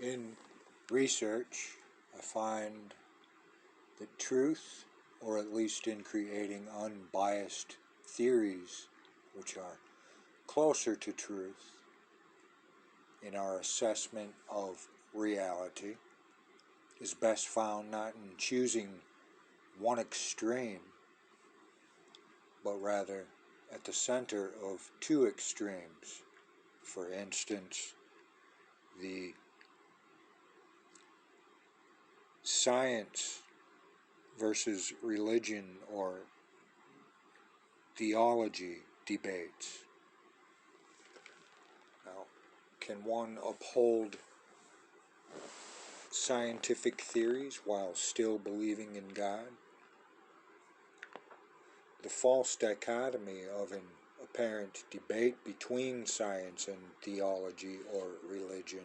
In research, I find that truth, or at least in creating unbiased theories which are closer to truth in our assessment of reality, is best found not in choosing one extreme, but rather at the center of two extremes. For instance, the science versus religion or theology debates. Now, can one uphold scientific theories while still believing in God? The false dichotomy of an apparent debate between science and theology or religion,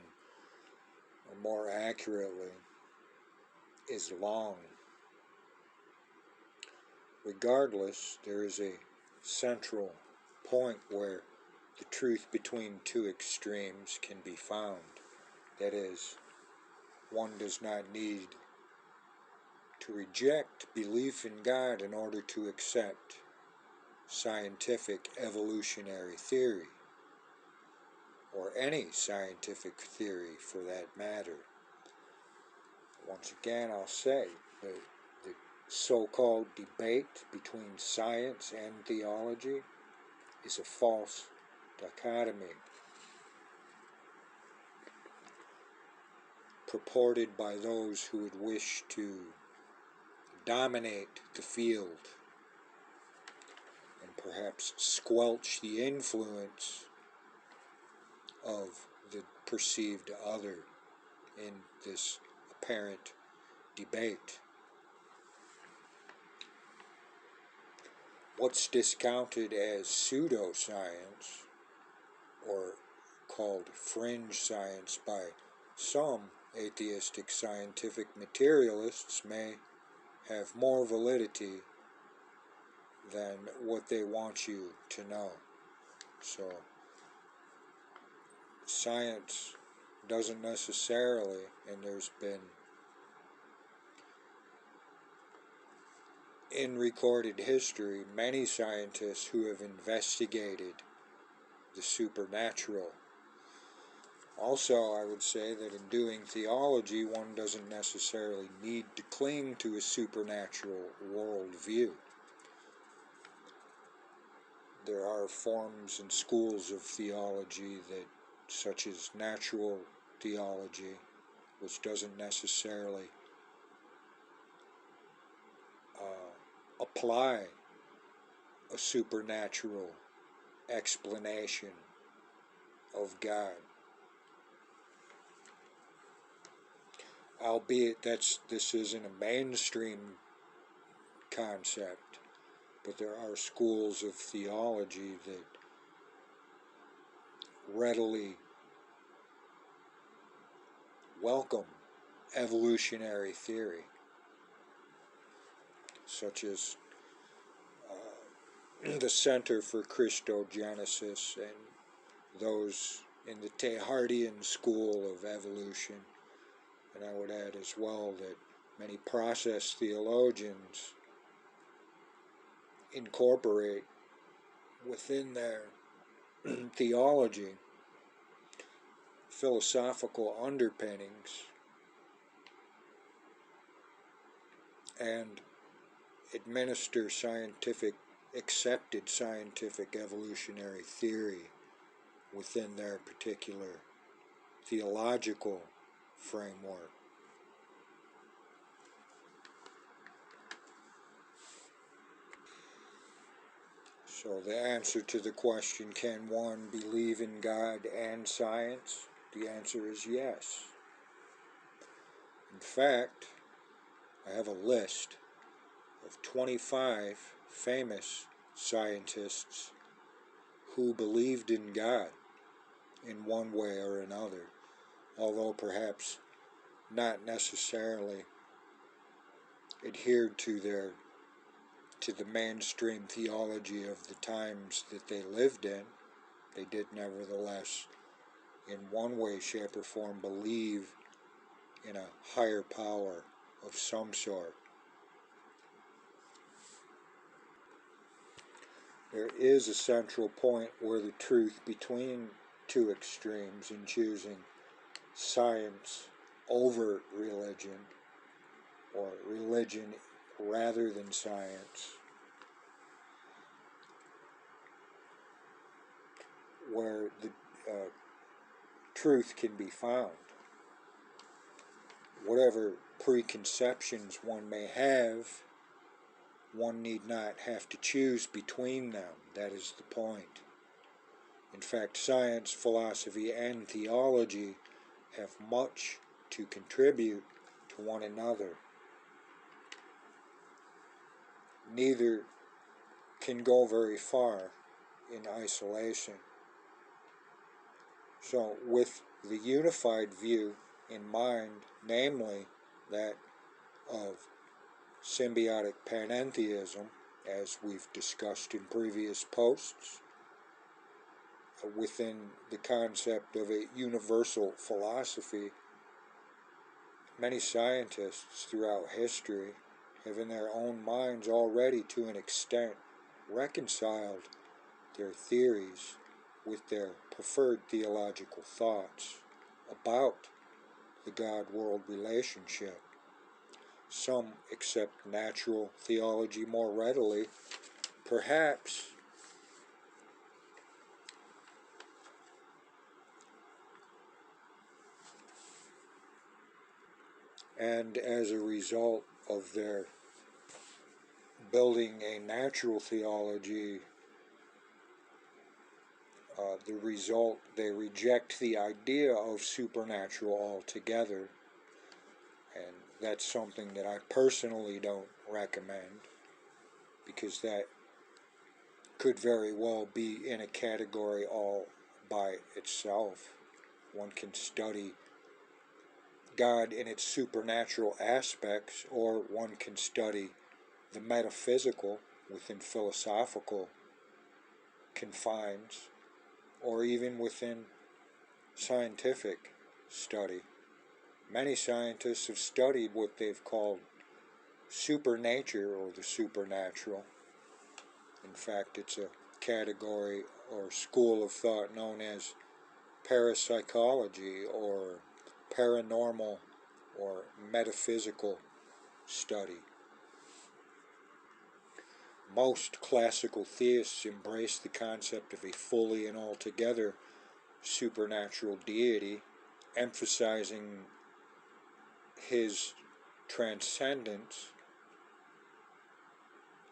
or more accurately, is long. Regardless, there is a central point where the truth between two extremes can be found. That is, one does not need to reject belief in God in order to accept scientific evolutionary theory, or any scientific theory for that matter. Once again, I'll say the so-called debate between science and theology is a false dichotomy purported by those who would wish to dominate the field and perhaps squelch the influence of the perceived other in this apparent debate. What's discounted as pseudoscience, or called fringe science by some atheistic scientific materialists, may have more validity than what they want you to know. So, science doesn't necessarily, and there's been in recorded history many scientists who have investigated the supernatural. Also, I would say that in doing theology, one doesn't necessarily need to cling to a supernatural worldview. There are forms and schools of theology that, such as natural theology, which doesn't necessarily apply a supernatural explanation of God. Albeit this isn't a mainstream concept, but there are schools of theology that readily welcome evolutionary theory, such as the Center for Christogenesis and those in the Teilhardian school of evolution. And I would add as well that many process theologians incorporate within their theology philosophical underpinnings and administer accepted scientific evolutionary theory within their particular theological framework. So the answer to the question, can one believe in God and science? The answer is yes. In fact, I have a list of 25 famous scientists who believed in God in one way or another, although perhaps not necessarily adhered to the mainstream theology of the times that they lived in. They did nevertheless, in one way, shape, or form, believe in a higher power of some sort. There is a central point where the truth between two extremes in choosing science over religion, or religion rather than science, where the truth can be found. Whatever preconceptions one may have, one need not have to choose between them. That is the point. In fact, science, philosophy, and theology have much to contribute to one another. Neither can go very far in isolation. So, with the unified view in mind, namely that of symbiotic panentheism, as we've discussed in previous posts, within the concept of a universal philosophy, many scientists throughout history have in their own minds already to an extent reconciled their theories with their preferred theological thoughts about the God-world relationship. Some accept natural theology more readily, perhaps and as a result of their building a natural theology, the result, they reject the idea of supernatural altogether, and that's something that I personally don't recommend, because that could very well be in a category all by itself. One can study God in its supernatural aspects, or one can study the metaphysical within philosophical confines, or even within scientific study. Many scientists have studied what they've called supernature, or the supernatural. In fact, it's a category or school of thought known as parapsychology, or paranormal, or metaphysical study. Most classical theists embrace the concept of a fully and altogether supernatural deity, emphasizing his transcendence,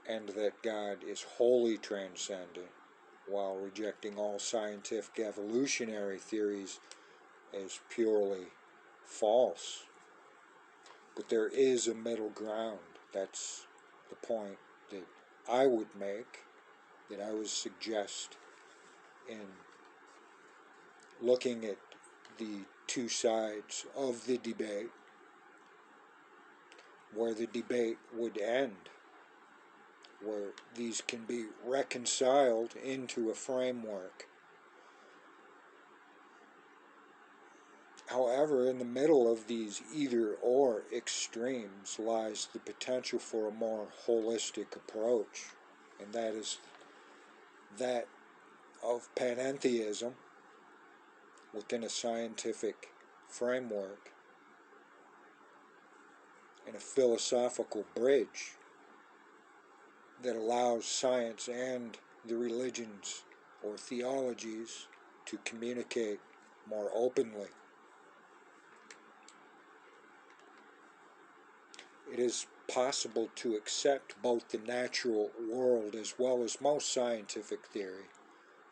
and that God is wholly transcendent, while rejecting all scientific evolutionary theories as purely false. But there is a middle ground. That's the point that I would make, that I would suggest in looking at the two sides of the debate, where the debate would end, where these can be reconciled into a framework. However, in the middle of these either-or extremes lies the potential for a more holistic approach, and that is that of panentheism within a scientific framework, and a philosophical bridge that allows science and the religions or theologies to communicate more openly. It is possible to accept both the natural world as well as most scientific theory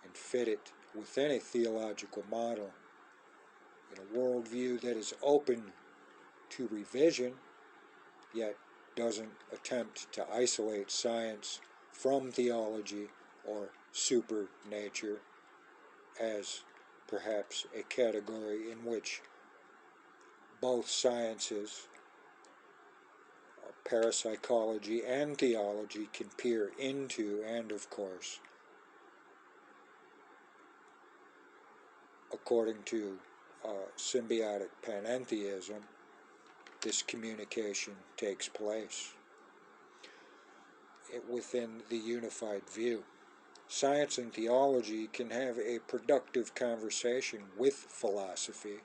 and fit it within a theological model, in a worldview that is open to revision, yet doesn't attempt to isolate science from theology or supernature as perhaps a category in which both sciences, parapsychology and theology, can peer into, and of course, according to symbiotic panentheism, this communication takes place within the unified view. Science and theology can have a productive conversation with philosophy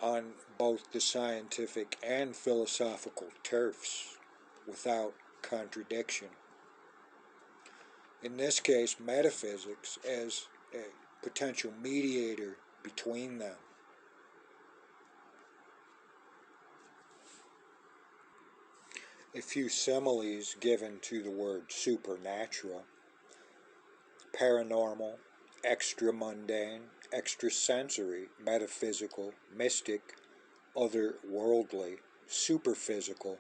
on both the scientific and philosophical turfs without contradiction. In this case, metaphysics as a potential mediator between them. A few similes given to the word supernatural: paranormal, extra-mundane, extrasensory, metaphysical, mystic, otherworldly, superphysical,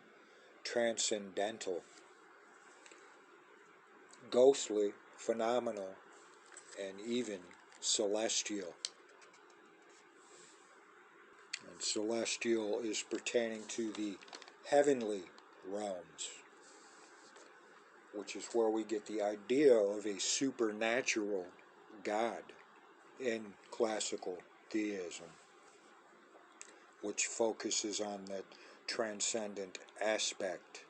transcendental, ghostly, phenomenal, and even celestial. And celestial is pertaining to the heavenly realms, which is where we get the idea of a supernatural God in classical theism, which focuses on that transcendent aspect.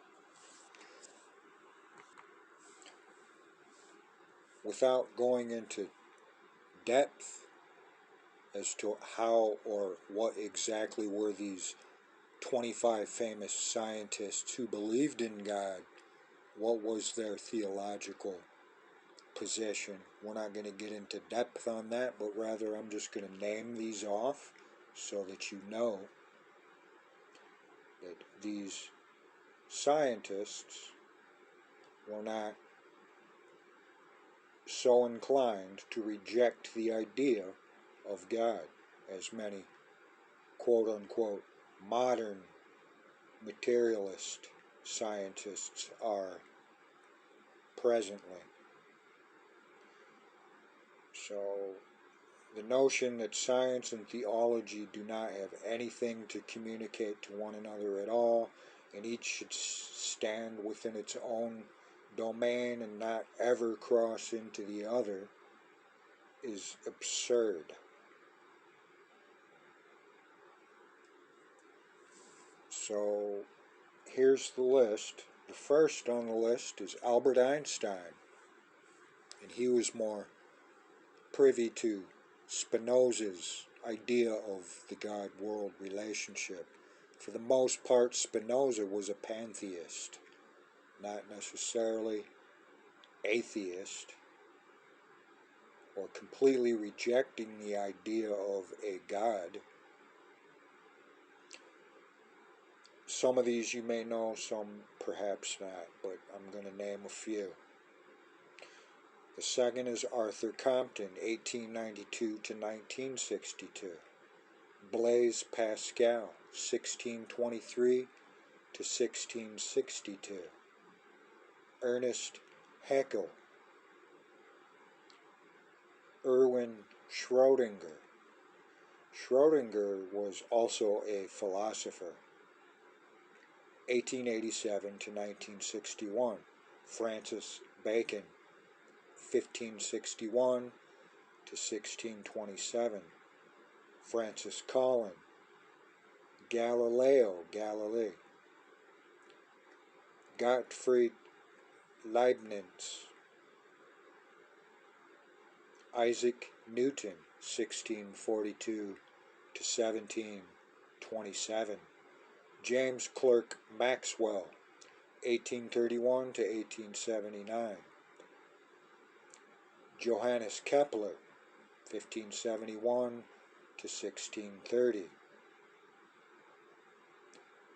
Without going into depth as to how or what exactly were these 25 famous scientists who believed in God, what was their theological position. We're not going to get into depth on that, but rather I'm just going to name these off so that you know that these scientists were not so inclined to reject the idea of God as many quote-unquote modern materialist scientists are presently. So the notion that science and theology do not have anything to communicate to one another at all, and each should stand within its own domain and not ever cross into the other, is absurd. So here's the list. The first on the list is Albert Einstein, and he was more privy to Spinoza's idea of the God-world relationship. For the most part, Spinoza was a pantheist, not necessarily atheist, or completely rejecting the idea of a God. Some of these you may know, some perhaps not, but I'm going to name a few. The second is Arthur Compton, 1892 to 1962. Blaise Pascal, 1623 to 1662. Ernest Haeckel. Erwin Schrödinger. Schrödinger was also a philosopher. 1887 to 1961. Francis Bacon, 1561 to 1627. Francis Collin. Galileo Galilei. Gottfried Leibniz. Isaac Newton, 1642 to 1727. James Clerk Maxwell, 1831 to 1879. Johannes Kepler, 1571 to 1630.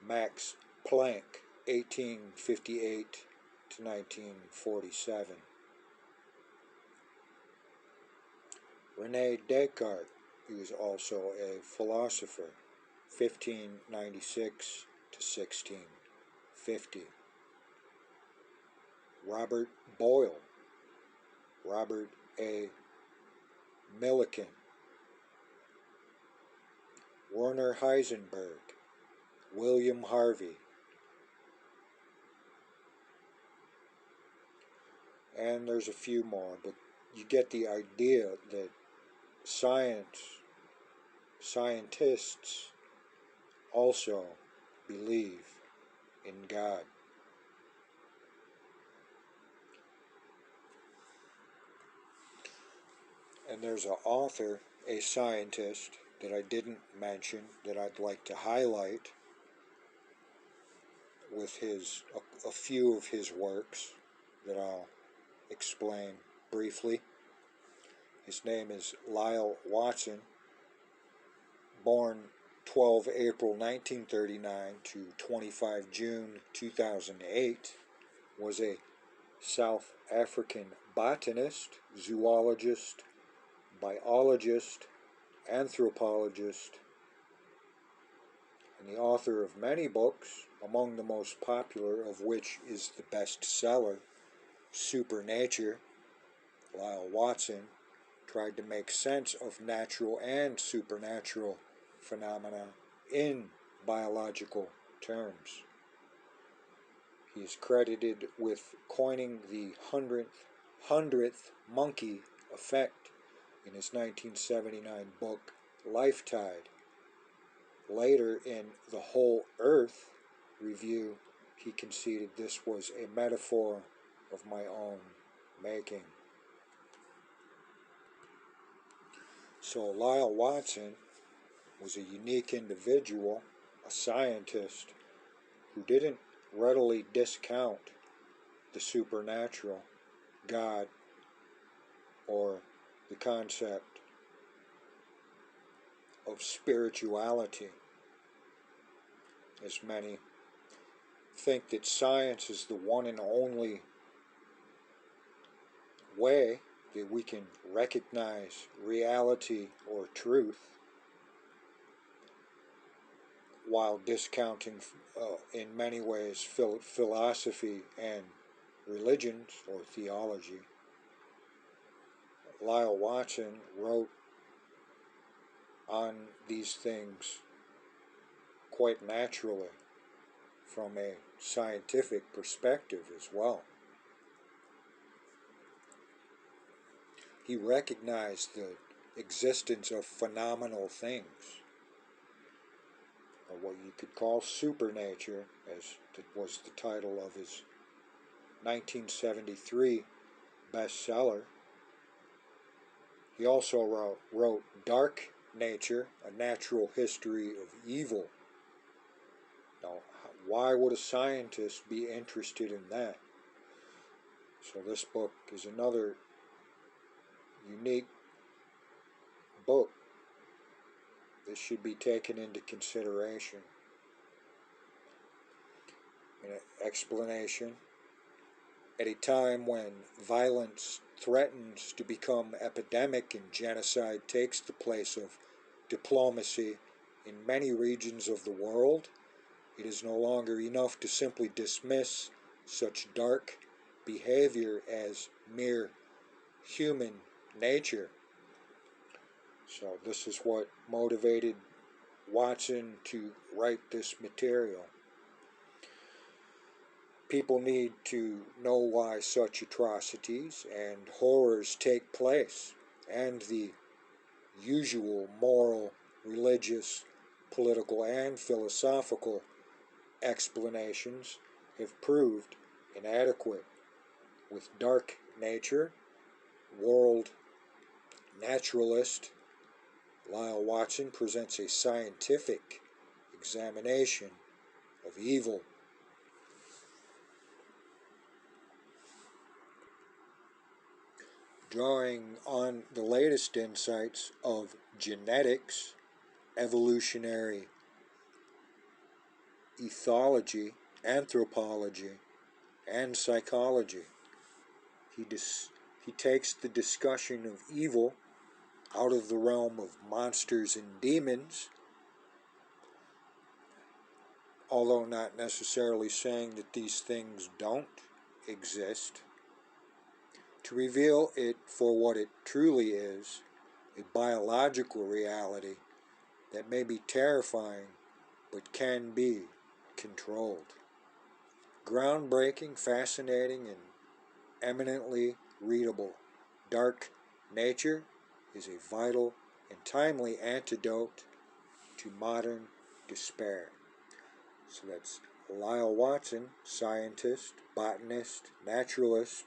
Max Planck, 1858 to 1947. René Descartes, he was also a philosopher, 1596 to 1650. Robert Boyle, Robert A. Millikan. Werner Heisenberg, William Harvey. And there's a few more, but you get the idea that science scientists also believe in God. And there's an author, a scientist, that I didn't mention that I'd like to highlight with a few of his works that I'll explain briefly. His name is Lyall Watson, born 12 April 1939 to 25 June 2008, was a South African botanist, zoologist, biologist, anthropologist, and the author of many books, among the most popular of which is the bestseller, SuperNature. Lyall Watson tried to make sense of natural and supernatural phenomena in biological terms. He is credited with coining the hundredth monkey effect in his 1979 book, Lifetide. Later, in The Whole Earth review, he conceded this was a metaphor of my own making. So Lyall Watson was a unique individual, a scientist, who didn't readily discount the supernatural, God, or the concept of spirituality, as many think that science is the one and only way that we can recognize reality or truth, while discounting in many ways philosophy and religions or theology. Lyall Watson wrote on these things quite naturally from a scientific perspective as well. He recognized the existence of phenomenal things, or what you could call supernature, as was the title of his 1973 bestseller. He also wrote Dark Nature, A Natural History of Evil. Now, why would a scientist be interested in that? So this book is another unique book that should be taken into consideration. An explanation: at a time when violence threatens to become epidemic and genocide takes the place of diplomacy in many regions of the world, it is no longer enough to simply dismiss such dark behavior as mere human nature. So this is what motivated Watson to write this material. People need to know why such atrocities and horrors take place, and the usual moral, religious, political, and philosophical explanations have proved inadequate. With Dark Nature, world naturalist Lyall Watson presents a scientific examination of evil. Drawing on the latest insights of genetics, evolutionary ethology, anthropology, and psychology, he takes the discussion of evil out of the realm of monsters and demons, although not necessarily saying that these things don't exist, to reveal it for what it truly is, a biological reality that may be terrifying but can be controlled. Groundbreaking, fascinating, and eminently readable, Dark Nature is a vital and timely antidote to modern despair. So that's Lyall Watson, scientist, botanist, naturalist,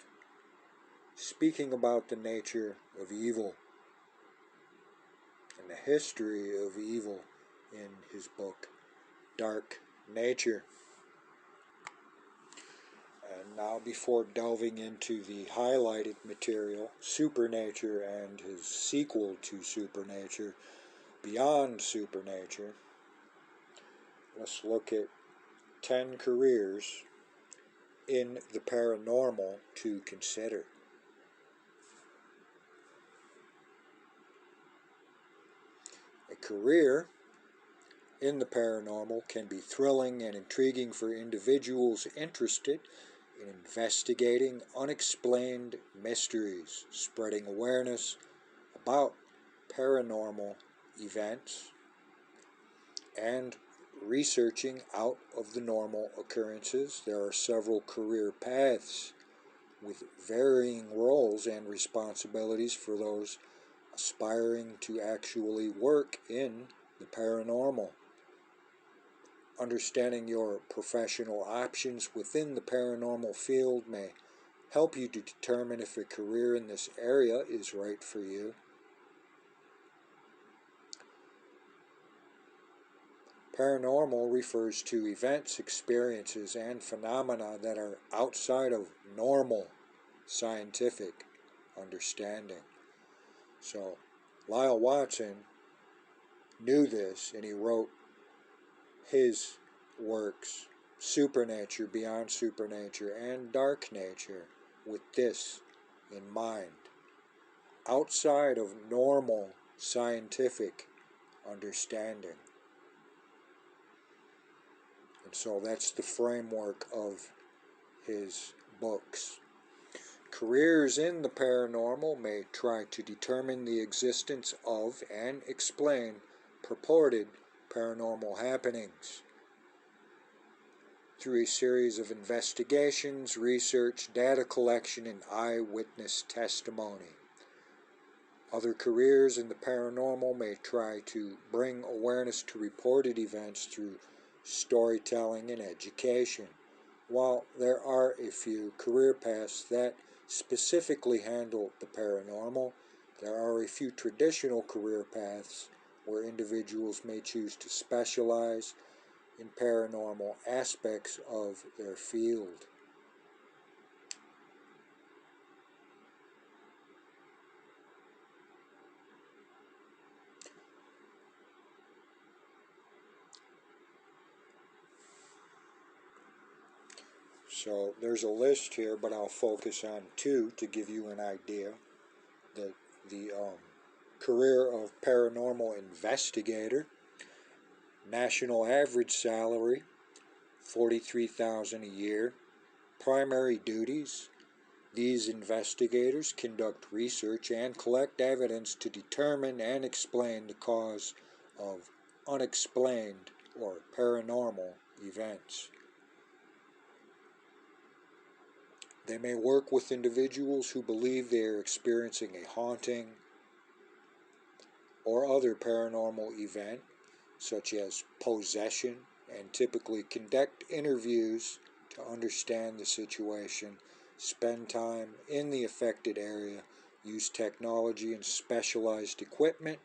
speaking about the nature of evil and the history of evil in his book, Dark Nature. And now, before delving into the highlighted material, SuperNature, and his sequel to SuperNature, Beyond SuperNature, let's look at 10 careers in the paranormal to consider. A career in the paranormal can be thrilling and intriguing for individuals interested in investigating unexplained mysteries, spreading awareness about paranormal events, and researching out of the normal occurrences. There are several career paths with varying roles and responsibilities for those aspiring to actually work in the paranormal. Understanding your professional options within the paranormal field may help you to determine if a career in this area is right for you. Paranormal refers to events, experiences, and phenomena that are outside of normal scientific understanding. So, Lyall Watson knew this, and he wrote his works, SuperNature, Beyond SuperNature, and Dark Nature, with this in mind. Outside of normal scientific understanding. And so that's the framework of his books. Careers in the paranormal may try to determine the existence of and explain purported paranormal happenings through a series of investigations, research, data collection, and eyewitness testimony. Other careers in the paranormal may try to bring awareness to reported events through storytelling and education. While there are a few career paths that specifically handle the paranormal, there are a few traditional career paths where individuals may choose to specialize in paranormal aspects of their field. So there's a list here, but I'll focus on two to give you an idea. The career of paranormal investigator, national average salary, $43,000 a year. Primary duties: these investigators conduct research and collect evidence to determine and explain the cause of unexplained or paranormal events. They may work with individuals who believe they are experiencing a haunting or other paranormal event, such as possession, and typically conduct interviews to understand the situation, spend time in the affected area, use technology and specialized equipment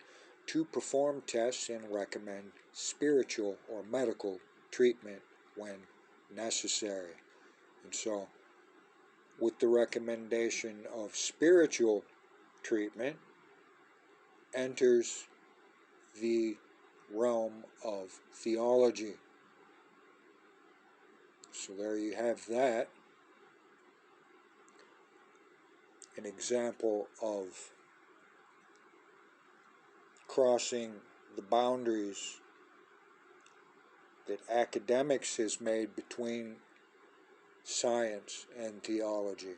to perform tests, and recommend spiritual or medical treatment when necessary. And so, with the recommendation of spiritual treatment, enters the realm of theology. So there you have that. An example of crossing the boundaries that academics has made between science and theology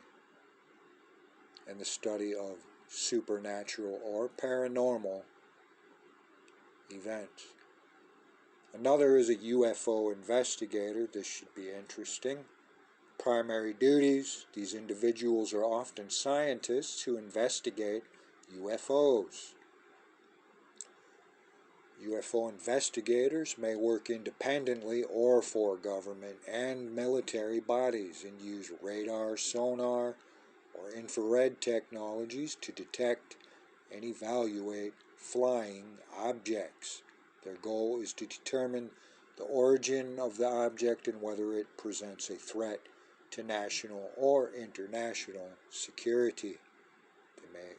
and the study of supernatural or paranormal events. Another is a UFO investigator. This should be interesting. Primary duties: these individuals are often scientists who investigate UFOs. UFO investigators may work independently or for government and military bodies and use radar, sonar, or infrared technologies to detect and evaluate flying objects. Their goal is to determine the origin of the object and whether it presents a threat to national or international security. They may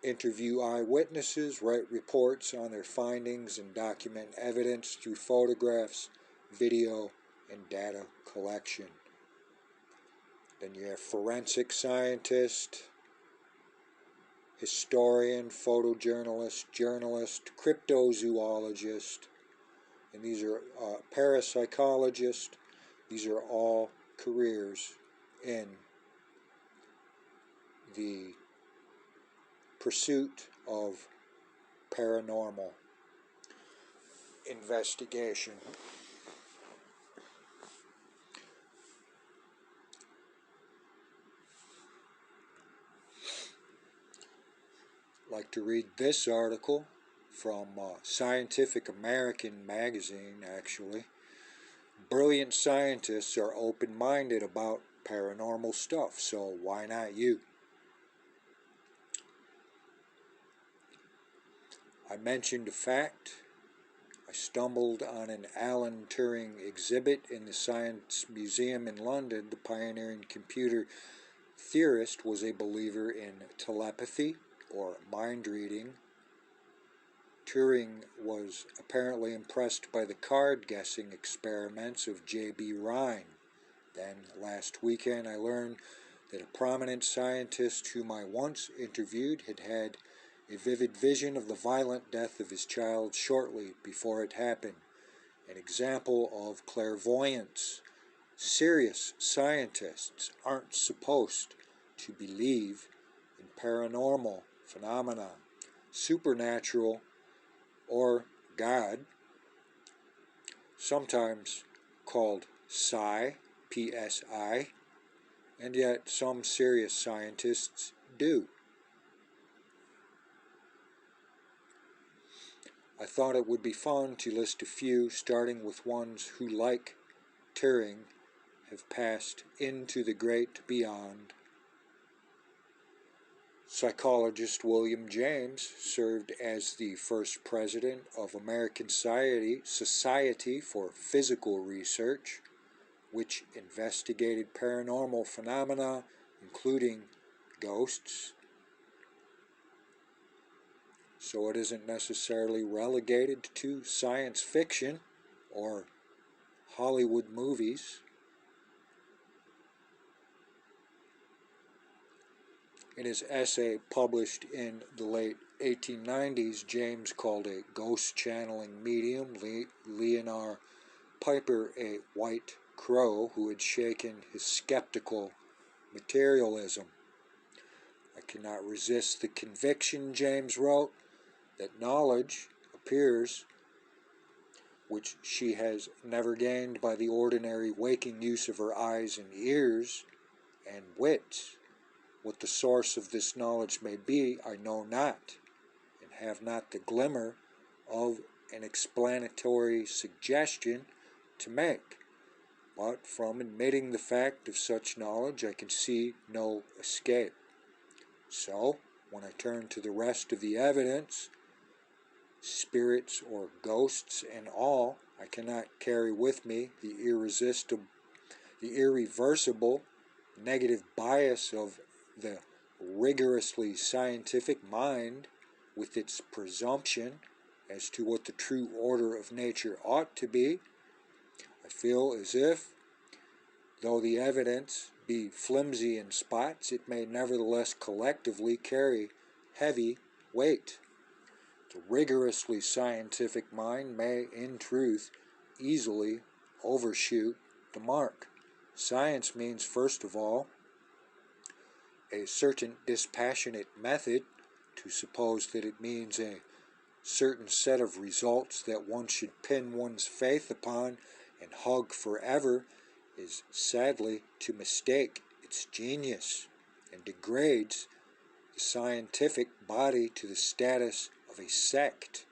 interview eyewitnesses, write reports on their findings, and document evidence through photographs, video, and data collection. Then you have forensic scientist, historian, photojournalist, journalist, cryptozoologist, and these are parapsychologist. These are all careers in the pursuit of paranormal investigation. I'd like to read this article from Scientific American magazine, actually. Brilliant scientists are open-minded about paranormal stuff, so why not you? I mentioned a fact. I stumbled on an Alan Turing exhibit in the Science Museum in London. The pioneering computer theorist was a believer in telepathy or mind reading. Turing was apparently impressed by the card guessing experiments of J.B. Rhine. Then last weekend I learned that a prominent scientist whom I once interviewed had had a vivid vision of the violent death of his child shortly before it happened. An example of clairvoyance. Serious scientists aren't supposed to believe in paranormal phenomena, supernatural, or God, sometimes called psi, P-S-I, and yet some serious scientists do. I thought it would be fun to list a few, starting with ones who, like Turing, have passed into the great beyond. Psychologist William James served as the first president of American Society for Physical Research, which investigated paranormal phenomena, including ghosts. So it isn't necessarily relegated to science fiction or Hollywood movies. In his essay published in the late 1890s, James called a ghost channeling medium, Leonard Piper, a white crow who had shaken his skeptical materialism. I cannot resist the conviction, James wrote, that knowledge appears which she has never gained by the ordinary waking use of her eyes and ears and wits. What the source of this knowledge may be, I know not, and have not the glimmer of an explanatory suggestion to make. But from admitting the fact of such knowledge, I can see no escape. So, when I turn to the rest of the evidence, spirits or ghosts and all, I cannot carry with me the irreversible negative bias of the rigorously scientific mind with its presumption as to what the true order of nature ought to be. I feel as if, though the evidence be flimsy in spots, it may nevertheless collectively carry heavy weight. The rigorously scientific mind may, in truth, easily overshoot the mark. Science means, first of all, a certain dispassionate method. To suppose that it means a certain set of results that one should pin one's faith upon and hug forever is sadly to mistake its genius, and degrades the scientific body to the status of a sect.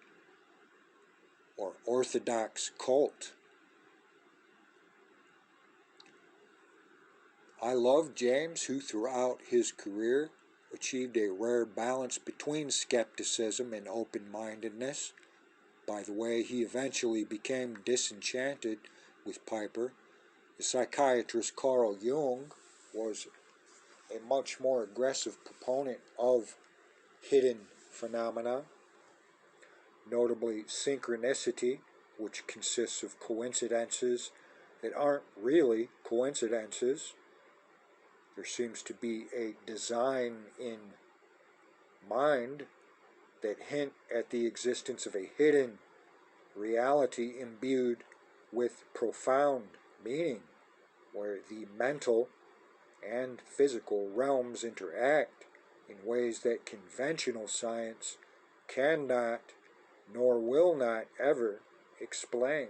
or orthodox cult. I love James, who throughout his career achieved a rare balance between skepticism and open-mindedness. By the way, he eventually became disenchanted with Piper. The psychiatrist Carl Jung was a much more aggressive proponent of hidden phenomena, notably synchronicity, which consists of coincidences that aren't really coincidences. There seems to be a design in mind that hint at the existence of a hidden reality imbued with profound meaning, where the mental and physical realms interact in ways that conventional science cannot nor will not ever explain,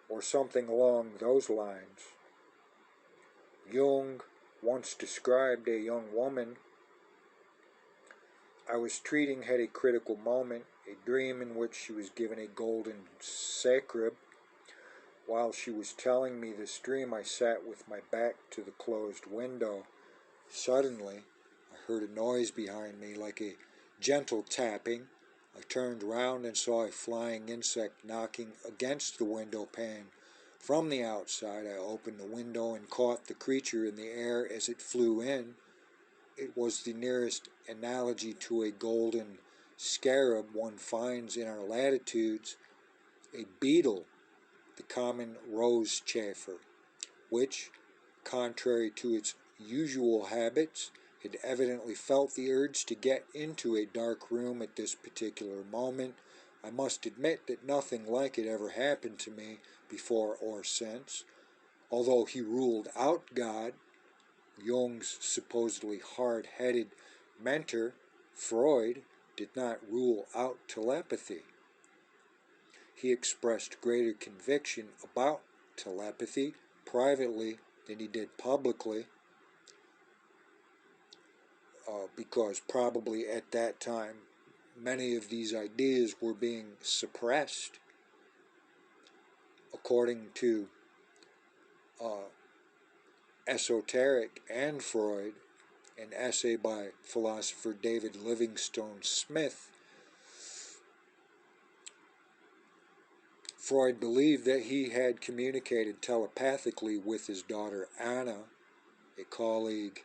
or something along those lines. Jung once described a young woman I was treating had a critical moment, a dream in which she was given a golden sacred. While she was telling me this dream, I sat with my back to the closed window. Suddenly, I heard a noise behind me, like a gentle tapping. I turned round and saw a flying insect knocking against the window pane. From the outside, I opened the window and caught the creature in the air as it flew in. It was the nearest analogy to a golden scarab one finds in our latitudes, a beetle, the common rose chafer, which, contrary to its usual habits, had evidently felt the urge to get into a dark room at this particular moment. I must admit that nothing like it ever happened to me before or since. Although he ruled out God, Jung's supposedly hard-headed mentor, Freud, did not rule out telepathy. He expressed greater conviction about telepathy privately than he did publicly, because probably at that time many of these ideas were being suppressed. According to Esoteric and Freud, an essay by philosopher David Livingstone Smith, Freud believed that he had communicated telepathically with his daughter Anna, a colleague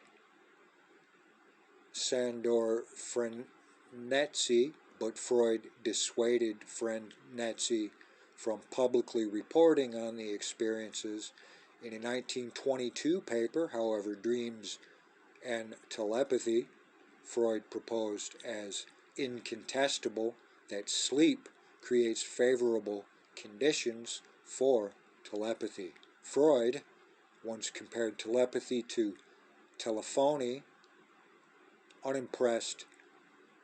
Sandor Frenetzi, but Freud dissuaded Frenetzi from publicly reporting on the experiences. In a 1922 paper, however, Dreams and Telepathy, Freud proposed as incontestable that sleep creates favorable conditions for telepathy. Freud once compared telepathy to telephony, unimpressed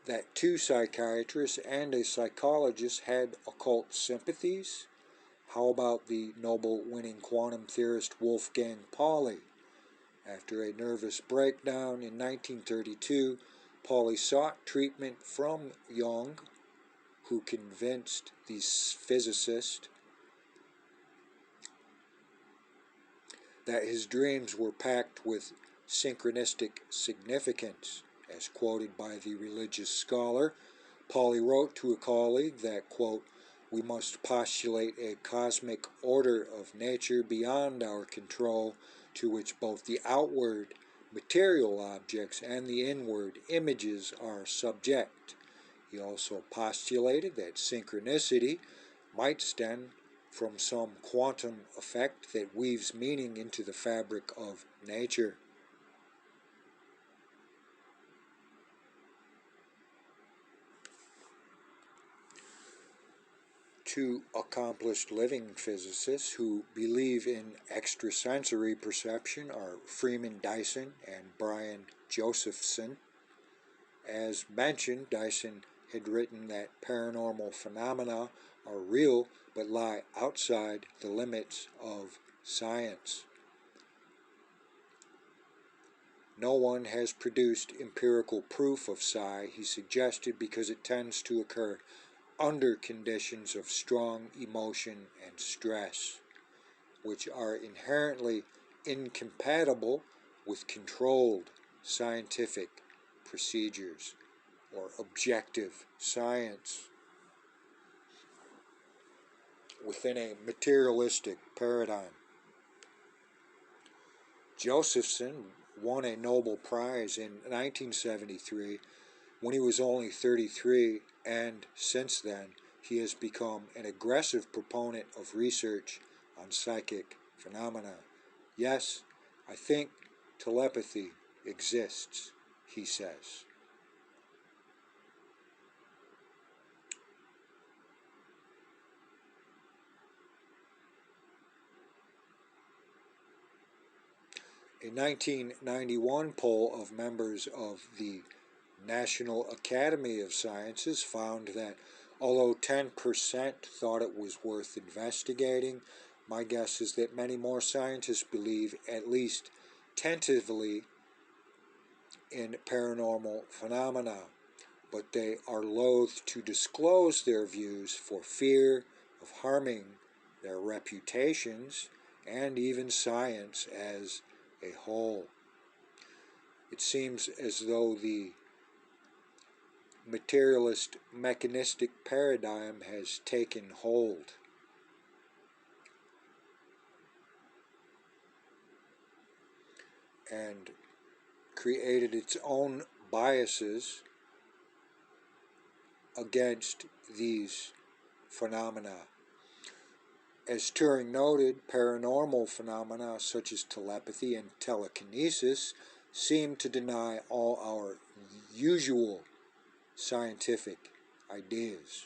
that two psychiatrists and a psychologist had occult sympathies. How about the Nobel-winning quantum theorist Wolfgang Pauli? After a nervous breakdown in 1932, Pauli sought treatment from Jung, who convinced the physicist that his dreams were packed with synchronistic significance. As quoted by the religious scholar, Pauli wrote to a colleague that, quote, "We must postulate a cosmic order of nature beyond our control, to which both the outward material objects and the inward images are subject." He also postulated that synchronicity might stem from some quantum effect that weaves meaning into the fabric of nature. Two accomplished living physicists who believe in extrasensory perception are Freeman Dyson and Brian Josephson. As mentioned, Dyson had written that paranormal phenomena are real but lie outside the limits of science. No one has produced empirical proof of psi, he suggested, because it tends to occur under conditions of strong emotion and stress, which are inherently incompatible with controlled scientific procedures or objective science within a materialistic paradigm. Josephson won a Nobel Prize in 1973 when he was only 33, and since then he has become an aggressive proponent of research on psychic phenomena. Yes, I think telepathy exists, he says. A 1991 poll of members of the National Academy of Sciences found that although 10% thought it was worth investigating, my guess is that many more scientists believe, at least tentatively, in paranormal phenomena, but they are loath to disclose their views for fear of harming their reputations and even science as a whole. It seems as though the materialist mechanistic paradigm has taken hold. And created its own biases against these phenomena. As Turing noted, paranormal phenomena such as telepathy and telekinesis seem to deny all our usual scientific ideas.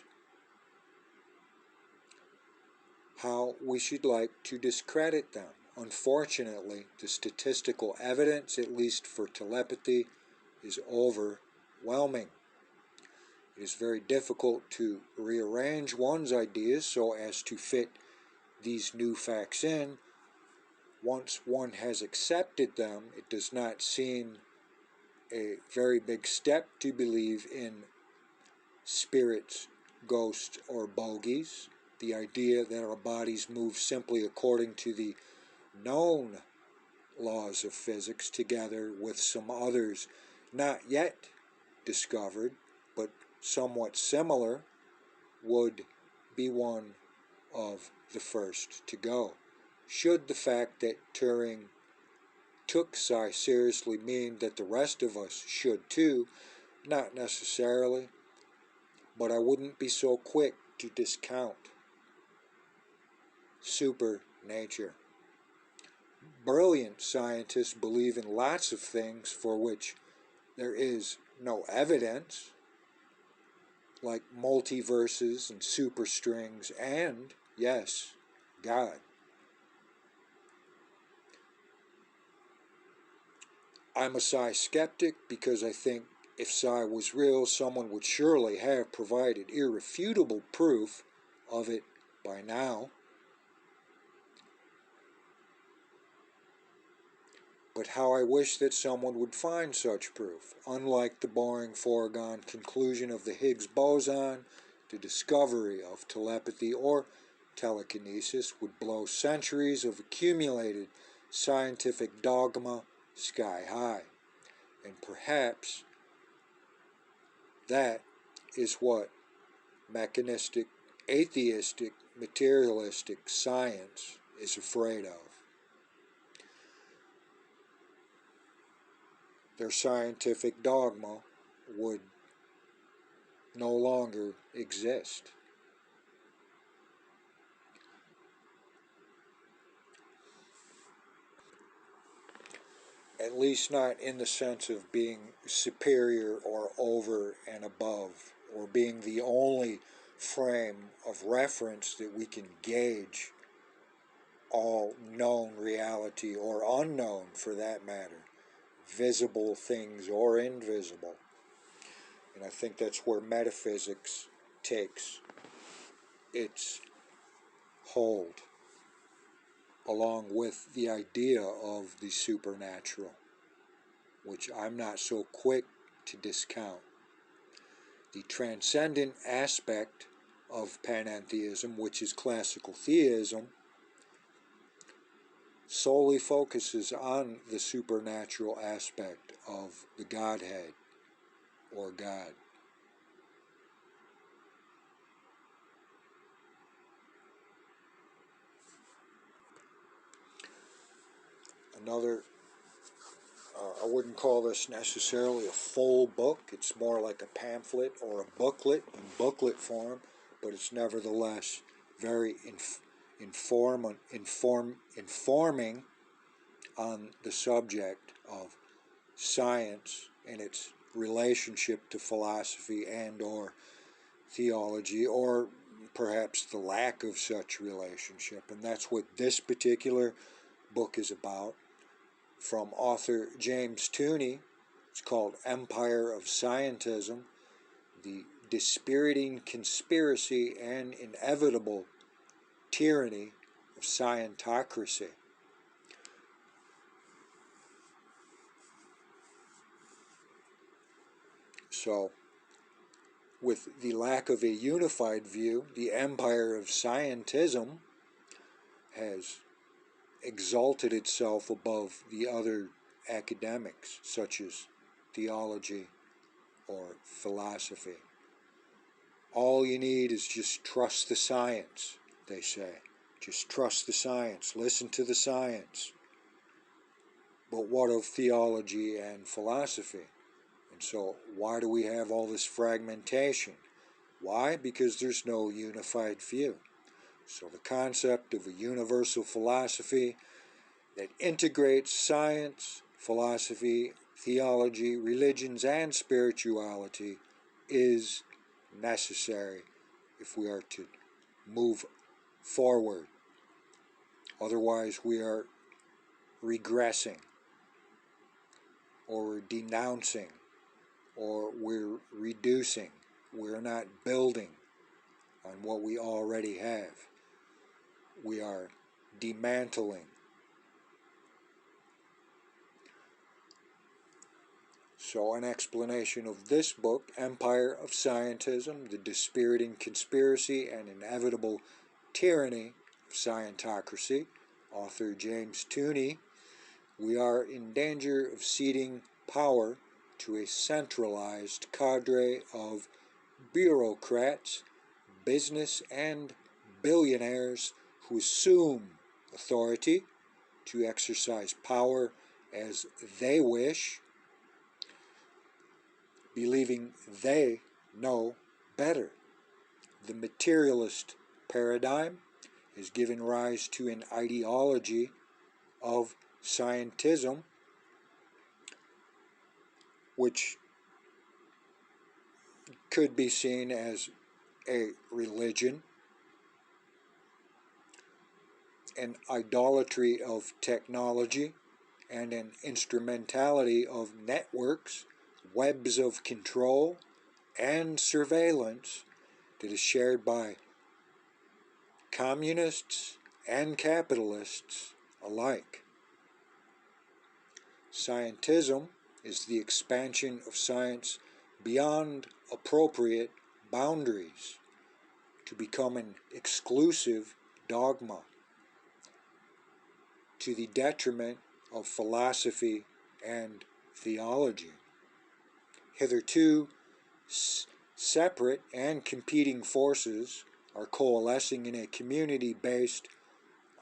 How we should like to discredit them. Unfortunately, the statistical evidence, at least for telepathy, is overwhelming. It is very difficult to rearrange one's ideas so as to fit these new facts in. Once one has accepted them, it does not seem a very big step to believe in spirits, ghosts, or bogies. The idea that our bodies move simply according to the known laws of physics together with some others not yet discovered but somewhat similar would be one of the first to go. Should the fact that Turing took psi seriously mean that the rest of us should too? Not necessarily, but I wouldn't be so quick to discount supernature. Brilliant scientists believe in lots of things for which there is no evidence, like multiverses and superstrings and, yes, God. I'm a psi skeptic because I think if psi was real, someone would surely have provided irrefutable proof of it by now. But how I wish that someone would find such proof. Unlike the boring foregone conclusion of the Higgs boson, the discovery of telepathy or telekinesis would blow centuries of accumulated scientific dogma sky high. And perhaps that is what mechanistic, atheistic, materialistic science is afraid of. Their scientific dogma would no longer exist. At least not in the sense of being superior or over and above, or being the only frame of reference that we can gauge all known reality, or unknown for that matter, visible things or invisible. And I think that's where metaphysics takes its hold, along with the idea of the supernatural, which I'm not so quick to discount. The transcendent aspect of panentheism, which is classical theism, solely focuses on the supernatural aspect of the Godhead or God. Another, I wouldn't call this necessarily a full book. It's more like a pamphlet or a booklet in booklet form, but it's nevertheless very informing on the subject of science and its relationship to philosophy and or theology, or perhaps the lack of such relationship. And that's what this particular book is about, from author James Tunney. It's called Empire of Scientism, the Dispiriting Conspiracy and Inevitable Tyranny of Scientocracy. So, with the lack of a unified view, the empire of scientism has exalted itself above the other academics, such as theology or philosophy. All you need is just trust the science, they say. Just trust the science, listen to the science. But what of theology and philosophy? And so why do we have all this fragmentation? Why? Because there's no unified view. So the concept of a universal philosophy that integrates science, philosophy, theology, religions, and spirituality is necessary if we are to move forward. Otherwise, we are regressing, or we're denouncing, or we're reducing. We're not building on what we already have. We are dismantling. So an explanation of this book, Empire of Scientism, the Dispiriting Conspiracy and Inevitable Tyranny of Scientocracy, author James Tunney. We are in danger of ceding power to a centralized cadre of bureaucrats, business, and billionaires who assume authority to exercise power as they wish, believing they know better. The materialist paradigm has given rise to an ideology of scientism, which could be seen as a religion, an idolatry of technology, and an instrumentality of networks, webs of control, and surveillance that is shared by communists and capitalists alike. Scientism is the expansion of science beyond appropriate boundaries to become an exclusive dogma, to the detriment of philosophy and theology. Hitherto, separate and competing forces are coalescing in a community based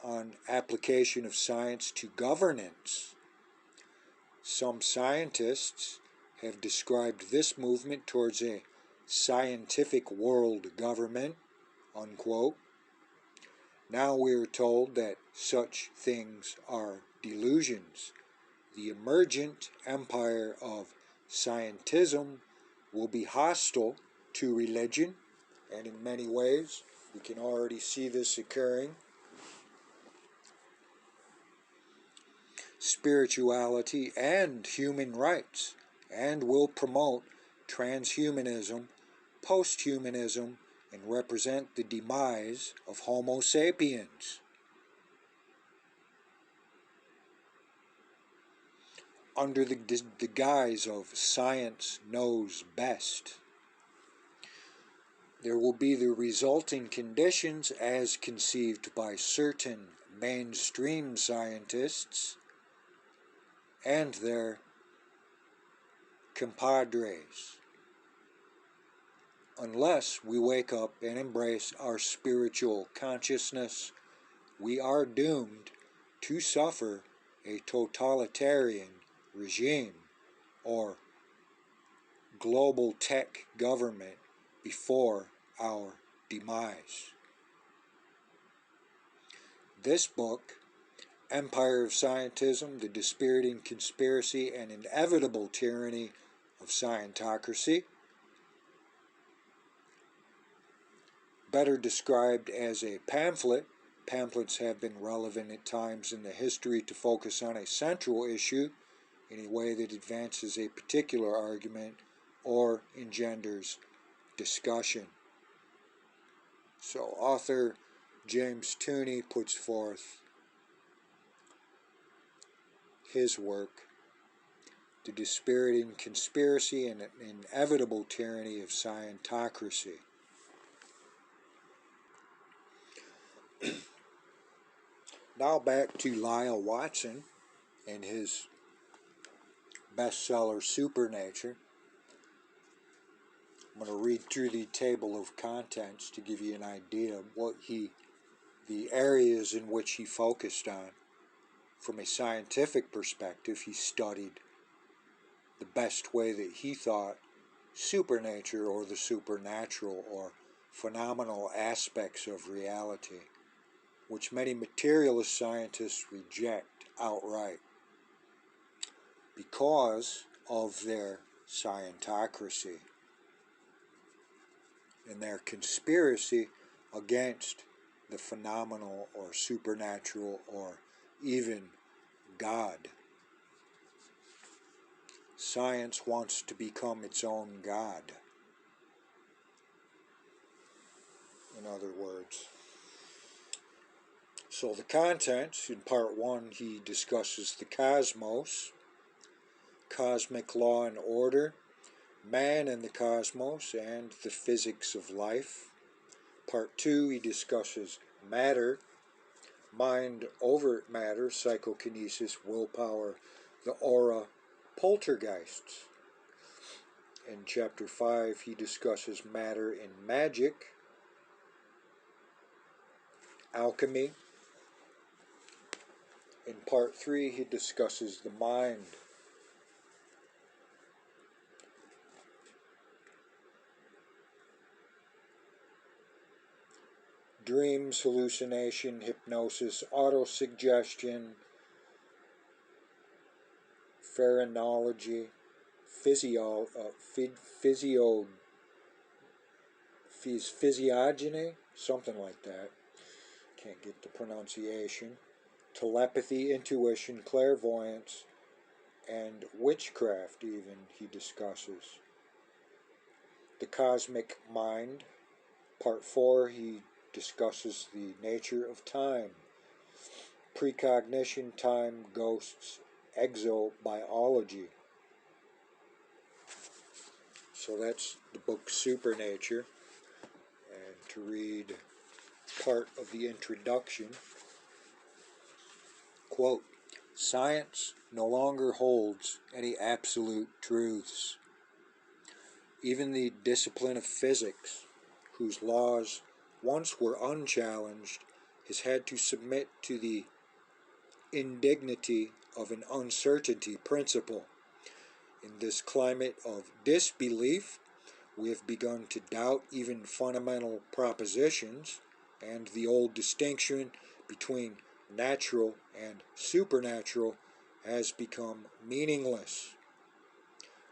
on application of science to governance. Some scientists have described this movement towards a scientific world government, unquote. Now we are told that such things are delusions. The emergent empire of scientism will be hostile to religion, and in many ways we can already see this occurring. Spirituality and human rights, and will promote transhumanism, posthumanism, and represent the demise of Homo sapiens. Under the guise of science knows best. there will be the resulting conditions as conceived by certain mainstream scientists and their compadres. Unless we wake up and embrace our spiritual consciousness, we are doomed to suffer a totalitarian regime or global tech government before our demise. This book, Empire of Scientism, The Dispiriting Conspiracy and Inevitable Tyranny of Scientocracy, better described as a pamphlet. Pamphlets have been relevant at times in the history to focus on a central issue in a way that advances a particular argument or engenders discussion. So author James Tunney puts forth his work, The Dispiriting Conspiracy and Inevitable Tyranny of Scientocracy. Now back to Lyall Watson and his bestseller SuperNature. I'm going to read through the table of contents to give you an idea of what the areas in which he focused on. From a scientific perspective, he studied the best way that he thought supernature or the supernatural or phenomenal aspects of reality, which many materialist scientists reject outright because of their scientocracy and their conspiracy against the phenomenal or supernatural or even God. Science wants to become its own God, in other words. So the contents, in part one, he discusses the cosmos, cosmic law and order, man and the cosmos, and the physics of life. Part two, he discusses matter, mind over matter, psychokinesis, willpower, the aura, poltergeists. In chapter 5, he discusses matter in magic, alchemy. In part 3, he discusses the mind. Dreams, hallucination, hypnosis, autosuggestion, phrenology, physiogeny, something like that. Can't get the pronunciation. Telepathy, intuition, clairvoyance, and witchcraft even he discusses. The cosmic mind. Part 4, he discusses the nature of time. Precognition, time, ghosts, exobiology. So that's the book SuperNature. And to read part of the introduction, quote, "Science no longer holds any absolute truths. Even the discipline of physics, whose laws once were unchallenged, has had to submit to the indignity of an uncertainty principle. In this climate of disbelief, we have begun to doubt even fundamental propositions, and the old distinction between natural and supernatural has become meaningless.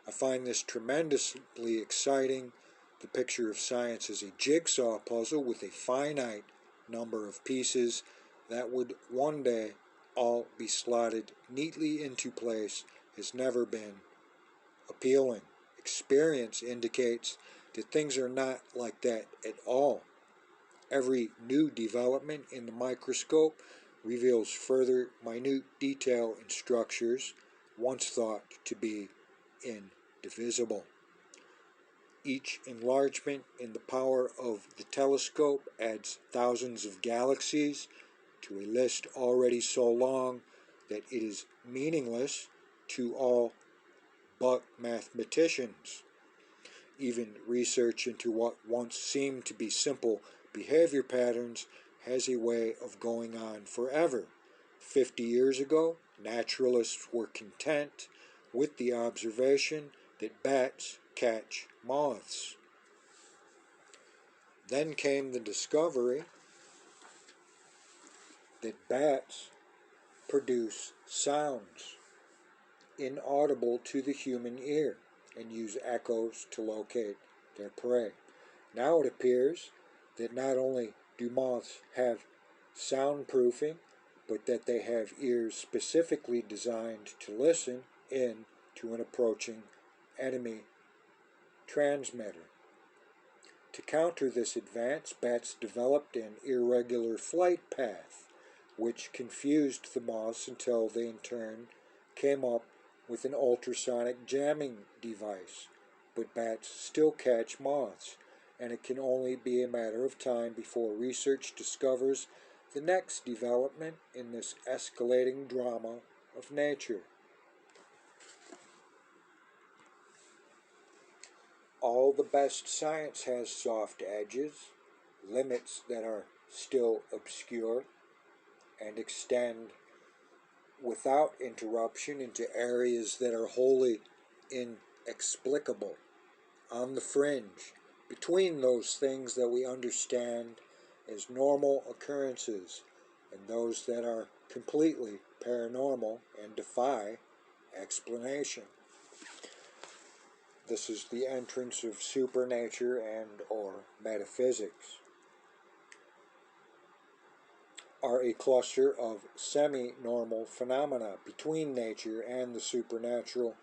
I find this tremendously exciting. The picture of science as a jigsaw puzzle with a finite number of pieces that would one day all be slotted neatly into place has never been appealing. Experience indicates that things are not like that at all. Every new development in the microscope reveals further minute detail in structures once thought to be indivisible. Each enlargement in the power of the telescope adds thousands of galaxies to a list already so long that it is meaningless to all but mathematicians. Even research into what once seemed to be simple behavior patterns has a way of going on forever. 50 years ago, naturalists were content with the observation that bats catch moths. Then came the discovery that bats produce sounds inaudible to the human ear and use echoes to locate their prey. Now it appears that not only do moths have soundproofing, but that they have ears specifically designed to listen in to an approaching enemy transmitter. To counter this advance, bats developed an irregular flight path, which confused the moths until they in turn came up with an ultrasonic jamming device. But bats still catch moths, and it can only be a matter of time before research discovers the next development in this escalating drama of nature. All the best science has soft edges, limits that are still obscure, and extend without interruption into areas that are wholly inexplicable, on the fringe, between those things that we understand as normal occurrences and those that are completely paranormal and defy explanation. This is the entrance of supernature and or metaphysics, are a cluster of semi-normal phenomena between nature and the supernatural,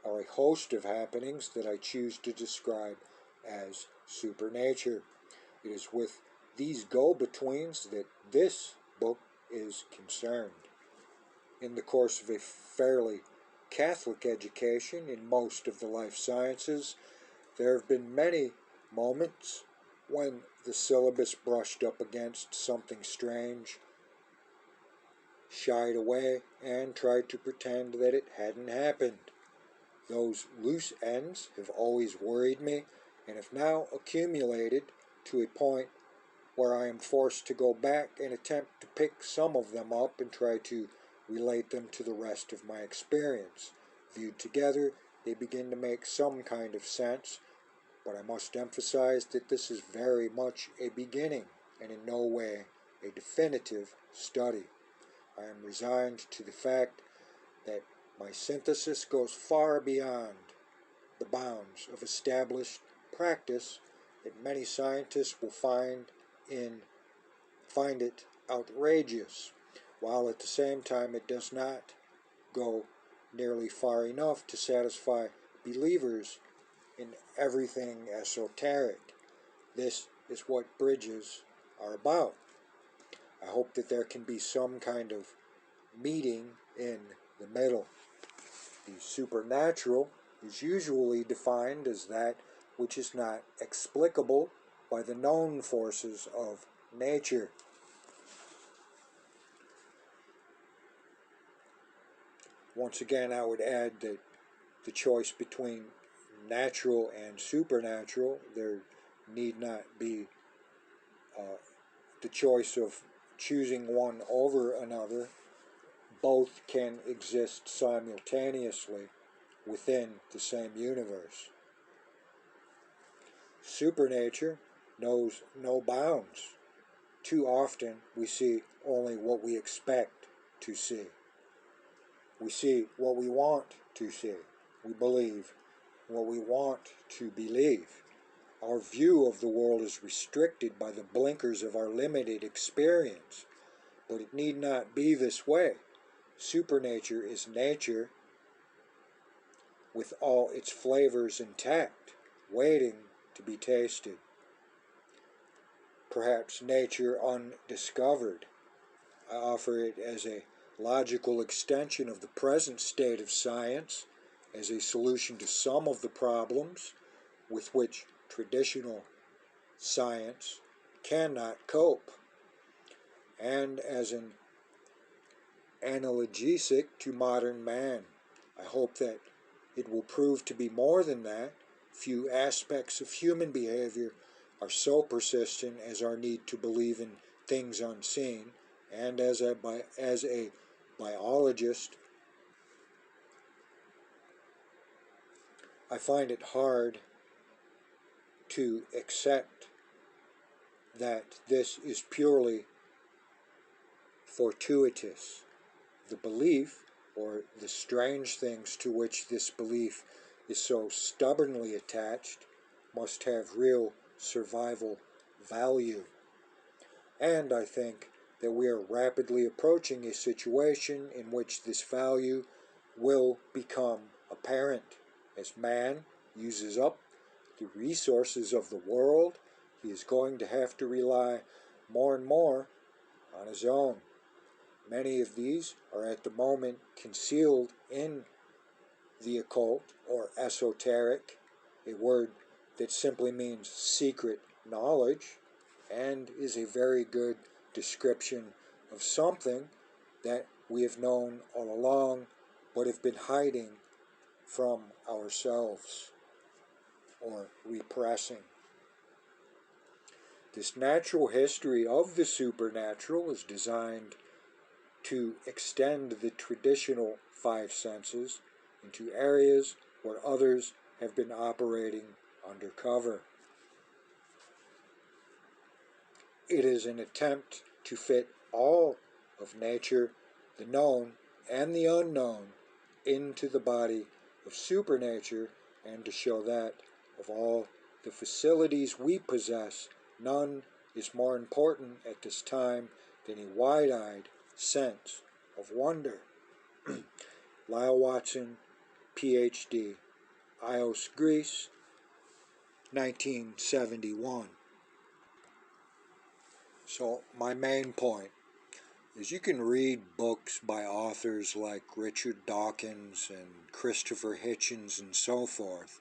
are a host of happenings that I choose to describe as supernature. It is with these go-betweens that this book is concerned. In the course of a fairly Catholic education in most of the life sciences, there have been many moments when the syllabus brushed up against something strange, shied away, and tried to pretend that it hadn't happened. Those loose ends have always worried me and have now accumulated to a point where I am forced to go back and attempt to pick some of them up and try to relate them to the rest of my experience. Viewed together, they begin to make some kind of sense, but I must emphasize that this is very much a beginning and in no way a definitive study. I am resigned to the fact that my synthesis goes far beyond the bounds of established practice that many scientists will find it outrageous, while at the same time it does not go nearly far enough to satisfy believers in everything esoteric. This is what bridges are about. I hope that there can be some kind of meeting in the middle. The supernatural is usually defined as that which is not explicable by the known forces of nature. Once again, I would add that the choice between natural and supernatural, there need not be the choice of choosing one over another. Both can exist simultaneously within the same universe. Supernature knows no bounds. Too often we see only what we expect to see. We see what we want to see. We believe what we want to believe. Our view of the world is restricted by the blinkers of our limited experience, but it need not be this way. Supernature is nature with all its flavors intact, waiting to be tasted. Perhaps nature undiscovered. I offer it as a logical extension of the present state of science, as a solution to some of the problems with which traditional science cannot cope. And as an analgesic to modern man, I hope that it will prove to be more than that. Few aspects of human behavior are so persistent as our need to believe in things unseen, and as a biologist, I find it hard to accept that this is purely fortuitous. The belief, or the strange things to which this belief is so stubbornly attached, must have real survival value. And I think that we are rapidly approaching a situation in which this value will become apparent. As man uses up the resources of the world, he is going to have to rely more and more on his own. Many of these are at the moment concealed in the occult or esoteric, a word that simply means secret knowledge, and is a very good description of something that we have known all along but have been hiding from ourselves or repressing. This natural history of the supernatural is designed to extend the traditional five senses into areas where others have been operating undercover. It is an attempt to fit all of nature, the known and the unknown, into the body of supernature, and to show that of all the facilities we possess, none is more important at this time than a wide-eyed sense of wonder. Lyall Watson, Ph.D., Ios, Greece, 1971. So my main point is you can read books by authors like Richard Dawkins and Christopher Hitchens and so forth,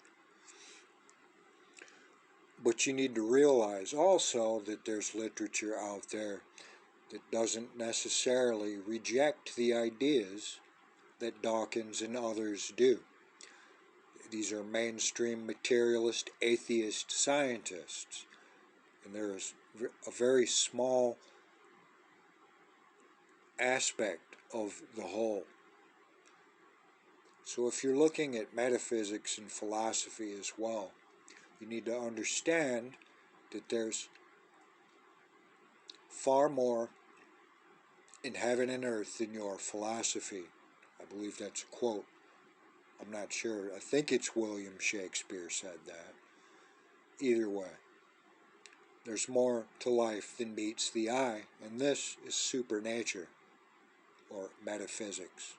but you need to realize also that there's literature out there that doesn't necessarily reject the ideas that Dawkins and others do. These are mainstream materialist atheist scientists, and there is a very small aspect of the whole. So if you're looking at metaphysics and philosophy as well, you need to understand that there's far more in heaven and earth than your philosophy. I believe that's a quote. I'm not sure. I think it's William Shakespeare said that. Either way, there's more to life than meets the eye, and this is supernature, or metaphysics.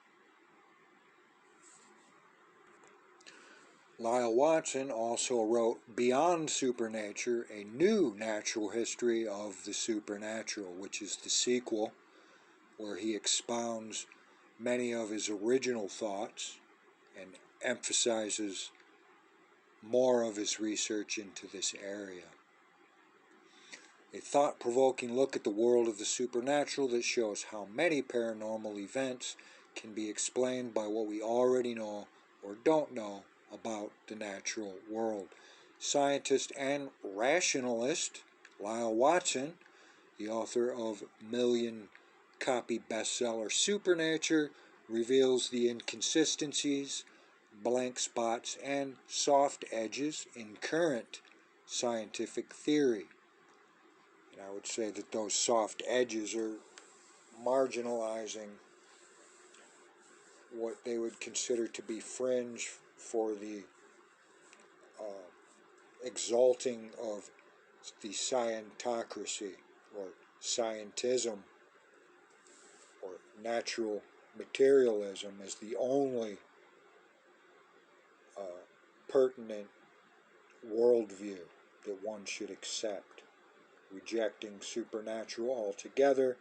Lyall Watson also wrote Beyond Supernature, a new natural history of the supernatural, which is the sequel, where he expounds many of his original thoughts and emphasizes more of his research into this area. A thought-provoking look at the world of the supernatural that shows how many paranormal events can be explained by what we already know or don't know about the natural world. Scientist and rationalist Lyall Watson, the author of million-copy bestseller SuperNature, reveals the inconsistencies, blank spots, and soft edges in current scientific theory. And I would say that those soft edges are marginalizing what they would consider to be fringe for the exalting of the scientocracy or scientism or natural materialism as the only pertinent worldview that one should accept. Rejecting supernatural altogether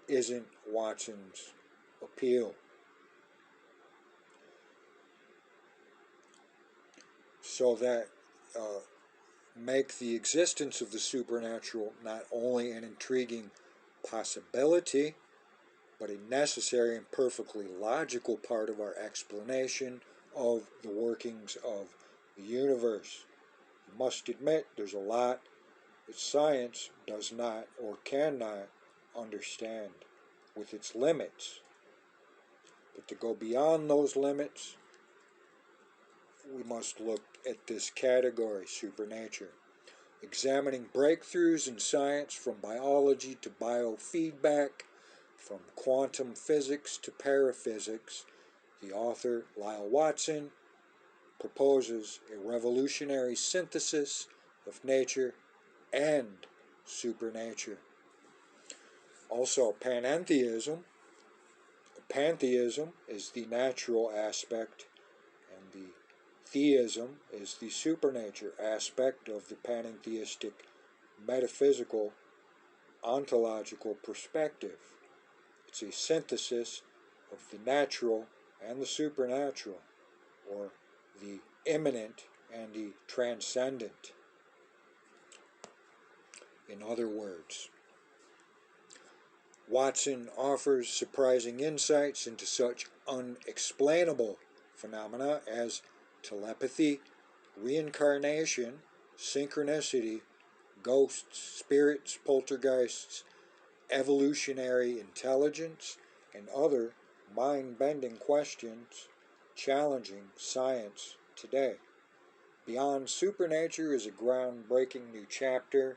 isn't Watson's appeal. So that make the existence of the supernatural not only an intriguing possibility, but a necessary and perfectly logical part of our explanation of the workings of the universe. You must admit there's a lot that science does not or cannot understand with its limits. But to go beyond those limits, we must look at this category, supernature. Examining breakthroughs in science from biology to biofeedback, from quantum physics to paraphysics, the author, Lyall Watson, proposes a revolutionary synthesis of nature and supernature. Also, panentheism. Pantheism is the natural aspect, and the theism is the supernature aspect of the panentheistic metaphysical ontological perspective. It's a synthesis of the natural and the supernatural, or the immanent and the transcendent. In other words, Watson offers surprising insights into such unexplainable phenomena as telepathy, reincarnation, synchronicity, ghosts, spirits, poltergeists, evolutionary intelligence, and other mind-bending questions challenging science today. Beyond Supernature is a groundbreaking new chapter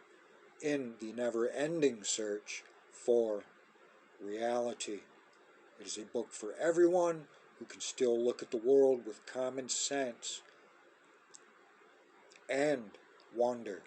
in the never-ending search for reality. It is a book for everyone who can still look at the world with common sense and wonder.